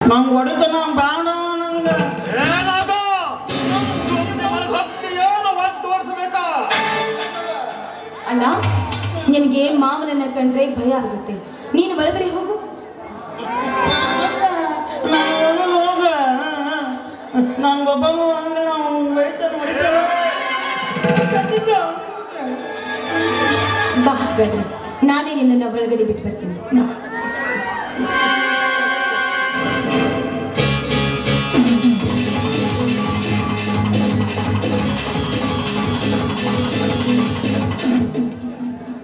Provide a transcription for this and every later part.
ನಂಗೆ ಹೊಡಿತನ ಬೇಡ ನಂಗೆ ಏನಾಗ ತೋರಿಸ್ಬೇಕಾ? ಅಲ್ಲ, ನಿನಗೆ ಮಾವನನ್ನ ಕಂಡ್ರೆ ಭಯ ಆಗುತ್ತೆ. ನೀನು ಒಳಗಡೆ ಹೋಗು. ಹೋಗ ನಂಗೊಬ್ಬ ಬಾ ಹಾಗಾದ್ರೆ ನಾನೇ ನಿನ್ನನ್ನು ಒಳಗಡೆ ಬಿಟ್ಟು ಬರ್ತೀನಿ.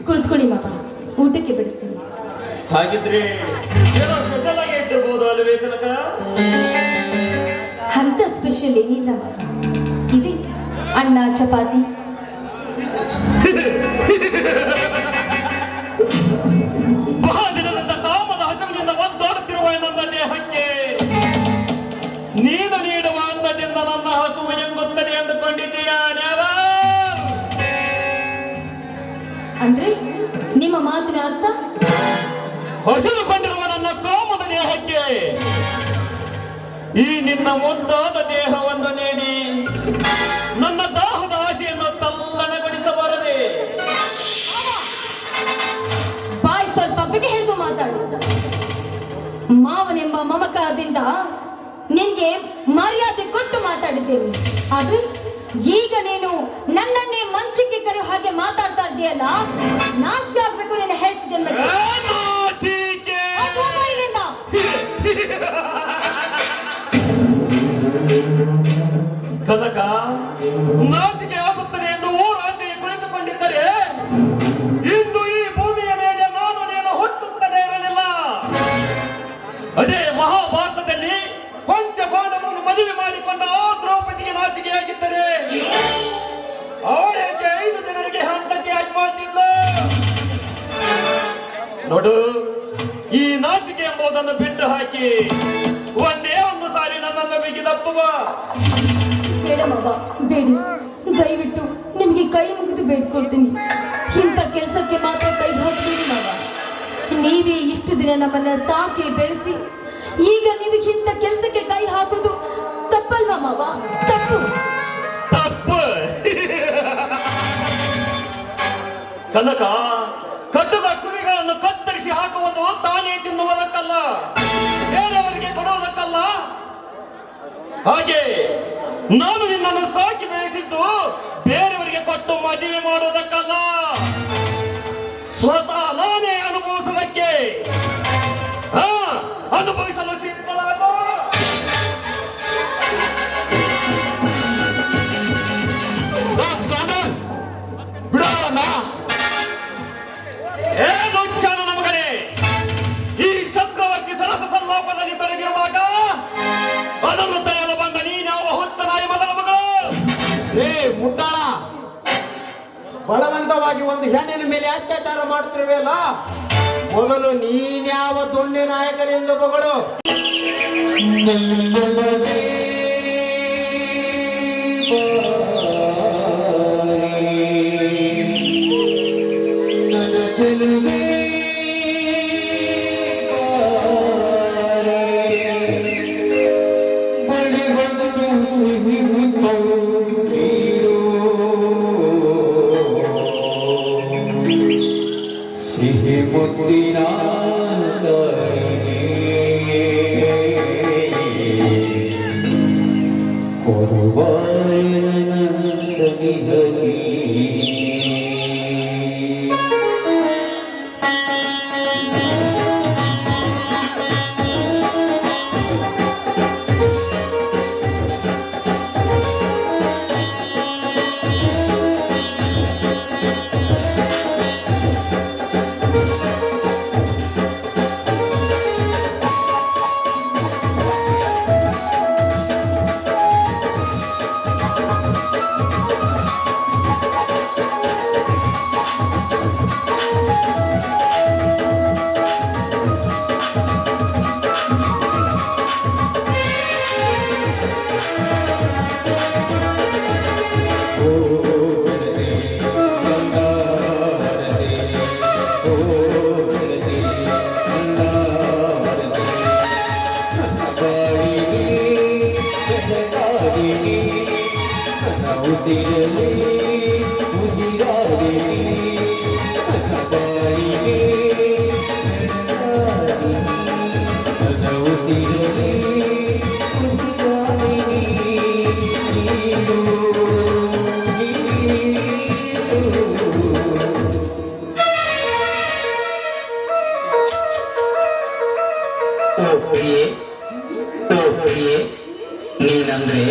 ಕುಳಿತುಕೊಳ್ಳಿ ಮಾಪ, ಊಟಕ್ಕೆ ಬಿಡಿಸ್ತೀನಿ. ಹಾಗಿದ್ರೆ ಏನೋ ಸ್ಪೆಷಲ್ ಆಗಿ ಇಟ್ಟಿರ್ಬೋದು ಅಲ್ವೇ ತನಕ? ಅಂತ ಸ್ಪೆಷಲ್ ಏನಿಲ್ಲ ಮಾಪ, ಇದೆ ಅನ್ನ ಚಪಾತಿ. ಬಹಳ ದಿನದಿಂದ ಕಾಮದ ಹಸಿವಿನಿಂದ ಒದ್ದಾಡುತ್ತಿರುವ ನನ್ನ ದೇಹಕ್ಕೆ ನೀನು ನೀಡುವ ಅನ್ನದಿಂದ ನನ್ನ ಹಸುವು ಎಂಬುತ್ತದೆ ಎಂದುಕೊಂಡಿದ್ದೀಯಾ? ಅಂದ್ರೆ ನಿಮ್ಮ ಮಾತಿನ ಅರ್ಥ? ಹಸಿದುಕೊಂಡಿರುವ ನನ್ನ ಕಾಮದ ದೇಹಕ್ಕೆ ಈ ನಿನ್ನ ಮುದ್ದಾದ ದೇಹವನ್ನು ನೀಡಿ ನನ್ನ ದಾಹದ ಆಸೆಯನ್ನು ತಲ್ಲಣಗೊಳಿಸಬಾರದೆ. ಬಾಯ್ ಸ್ವಲ್ಪ ಬಗೆಹರಿದು ಮಾತಾಡು. ಮಾವನೆಂಬ ಮಮಕಾರದಿಂದ ನಿನ್ಗೆ ಮರ್ಯಾದೆ ಕೊಟ್ಟು ಮಾತಾಡಿದ್ದೇನೆ. ಆದ್ರೆ ಈಗ ನೀನು ನನ್ನನ್ನೇ ಮಂಚಕ್ಕೆ ಕರೆಯೋ ಹಾಗೆ ಮಾತಾಡ್ತಾ ಇದ್ದೀಯಲ್ಲ, ನಾಚಿಕೆ ಆಗ್ಬೇಕು ನಿನ್ನ ಹೆಲ್ತ್ ಜನ್ಮಕ್ಕೆ. ಕನಕ, ನಾಚಿಕೆ ಆಗುತ್ತದೆ ಎಂದು ಊರಾಚೆಗೆ ಕುಳಿತುಕೊಂಡಿದ್ದರೆ ಇಂದು ಈ ಭೂಮಿಯ ಮೇಲೆ ನಾನು ನೀನು ಹುಟ್ಟುತ್ತಲೇ ಇರಲಿಲ್ಲ. ಅದೇ ಮಹಾಭಾರತದಲ್ಲಿ ಪಂಚಪಾಂಡವರನ್ನು ಮದುವೆ ಮಾಡಿಕೊಂಡ ಆ ದ್ರೌಪದಿಗೆ ನಾಚಿಕೆಯಾಗಿದ್ದರೆ ಅವಳಿಗೆ 5 ಜನರಿಗೆ ಹಂತಕ್ಕೆ ಆಗಿ ಮಾಡ್ತಿದ್ದ. ನೋಡು, ಈ ನಾಚಿಕೆ ಎಂಬುದನ್ನು ಬಿಟ್ಟು ಹಾಕಿ ಒಂದೇ ಒಂದು ಸಾರಿ ನನ್ನನ್ನು ಬಿಗಿದಪ್ಪುವ. ಬೇಡ ಮಾವ, ಬೇಡಿ, ದಯವಿಟ್ಟು ನಿಮಗೆ ಕೈ ಮುಗಿದು ಬೇಡ್ಕೊಳ್ತೀನಿ. ಇಂಥ ಕೆಲಸಕ್ಕೆ ಮಾತ್ರ ಕೈ ಹಾಕಬೇಡಿ ಮಾವ. ನೀವೇ ಇಷ್ಟು ದಿನ ನಮ್ಮನ್ನ ಸಾಕಿ ಬೆಳೆಸಿ ಈಗ ನೀವು ಇಂಥ ಕೆಲಸಕ್ಕೆ ಕೈ ಹಾಕೋದು ತಪ್ಪಲ್ವಾ ಮಾವ? ತಪ್ಪು. ತಪ್ಪು ಕನಕ, ಕಟ್ಟುವ ಕುರಿಗಳನ್ನು ಕತ್ತರಿಸಿ ಹಾಕುವುದು ತಾನೇ ತಿನ್ನುವುದಕ್ಕಲ್ಲ, ಬೇರೆಯವರಿಗೆ ಕೊಡುವುದಕ್ಕಲ್ಲ. ಹಾಗೆ ನಾನು ನಿನ್ನನ್ನು ಸಾಕಿ ಬೆಳೆಸಿದ್ದು ಬೇರೆಯವರಿಗೆ ಕೊಟ್ಟು ಮದುವೆ ಮಾಡುವುದಕ್ಕಲ್ಲ, ಸ್ವತಃ ನಾನೇ ಅನುಭವಿಸುವುದಕ್ಕೆ. ಅನುಭವಿಸಲು ಸಿದ್ಧರಾಗ. ಬಿಡೋಣ. ಏನು ಚಾನ ಮಗನೇ, ಈ ಚಕ್ರವರ್ತಿ ಸರಸ ಸಂಲಾಪದಲ್ಲಿ ತೊಡಗಿರುವಾಗ ಅದನ್ನು ತಯಲು ಬಂದ ನೀನ್ಯಾವ ಹುಚ್ಚನಾಯಿ ಮಗನ ಮಗ? ಮುದ್ದಾಳ, ಬಲವಂತವಾಗಿ ಒಂದು ಹೆಣ್ಣಿನ ಮೇಲೆ ಅತ್ಯಾಚಾರ ಮಾಡ್ತಿರುವೆಲ್ಲ, ಮೊದಲು ನೀನ್ಯಾವ ದೊಣ್ಣೆ ನಾಯಕನೆಂದು ಮಗಳು? ಸಿಹಿ ಮುತ್ತಿನ ಕೊಡುವಾಯನ ಸವಿಹರಿ ನನ್ನ ಉಸಿರಲಿ ಉಸಿರಾದೆ ನನ್ನ ಬಾಳಿಗೆ ನನ್ನ ಉಸಿರಲಿ ಉಸಿರಾದೆ ನೀನು ಓ ಪ್ರಿಯೆ, ಓ ಪ್ರಿಯೆ, ನೀನಂದ್ರೆ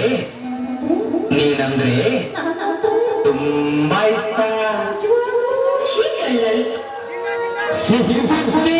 ತುಂಬಾ ಇಷ್ಟ. ಸಿಹಿ ಬುದ್ಧಿ